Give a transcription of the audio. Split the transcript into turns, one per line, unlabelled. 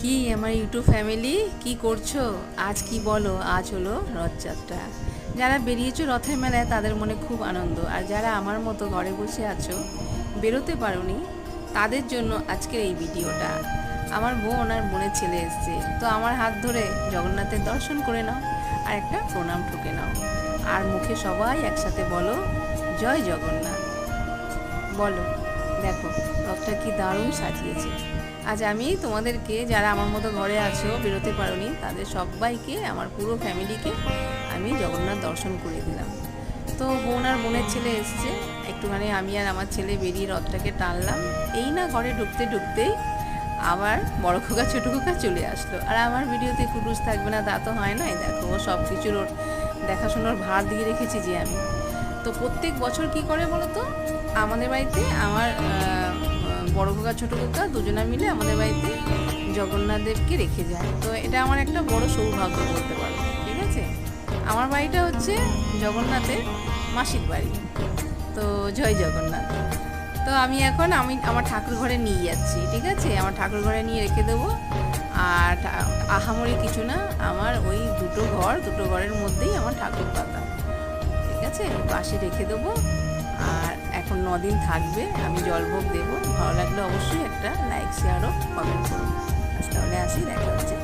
কি আমার YouTube family কি করছো? আজ কি বলো, আজ হলো রথযাত্রা। যারা বেরিয়েছো রথের মেলায় তাদের মনে খুব আনন্দ, আর যারা আমার মতো ঘরে বসে আছো, বেরোতে পারোনি, তাদের জন্য আজকের এই ভিডিওটা। আমার বোন আর বোনের ছেলে এসছে, তো আমার হাত ধরে জগন্নাথের দর্শন করে নাও আর একটা প্রণাম ঠুকে নাও, আর মুখে সবাই একসাথে বলো জয় জগন্নাথ। বলো, দেখো রথটা কি দারুণ সাজিয়েছে। আজ আমি তোমাদেরকে, যারা আমার মতো ঘরে আছো বেরোতে পারোনি, তাদের সবাইকে, আমার পুরো ফ্যামিলিকে আমি জগন্নাথ দর্শন করে দিলাম। তো বোন আর বোনের ছেলে এসছে, একটুখানি আমি আর আমার ছেলে বেরিয়ে রথটাকে টানলাম। এই না ঘরে ঢুকতে ঢুকতেই আবার বড় খোকা ছোটো খোকা চলে আসলো। আর আমার ভিডিওতে কুটুস থাকবে না তা তো হয় নাই, দেখো ও সব কিছুর ওর দেখাশোনার ভার দিয়ে রেখেছি যে আমি। তো প্রত্যেক বছর কি করে বলো তো, আমাদের বাড়িতে আমার বড় খোকা ছোটো খোকা দুজনা মিলে আমাদের বাড়িতে জগন্নাথ দেবকে রেখে যায়। তো এটা আমার একটা বড় সৌভাগ্য বলতে পারো, ঠিক আছে। আমার বাড়িটা হচ্ছে জগন্নাথের মাসির বাড়ি। তো জয় জগন্নাথ। তো আমি এখন আমার ঠাকুর ঘরে নিয়ে যাচ্ছি, ঠিক আছে, আমার ঠাকুর ঘরে নিয়ে রেখে দেবো। আর আহামরি কিছু না, আমার ওই দুটো ঘরের মধ্যেই আমার ঠাকুর পাতা, ঠিক আছে, পাশে রেখে দেবো। আর এখন 9 দিন থাকবে, আমি জলভোগ দেবো। ভালো লাগলে অবশ্যই একটা লাইক, শেয়ার ও কমেন্ট করুন। আজ তাহলে আসি, দেখা হচ্ছে।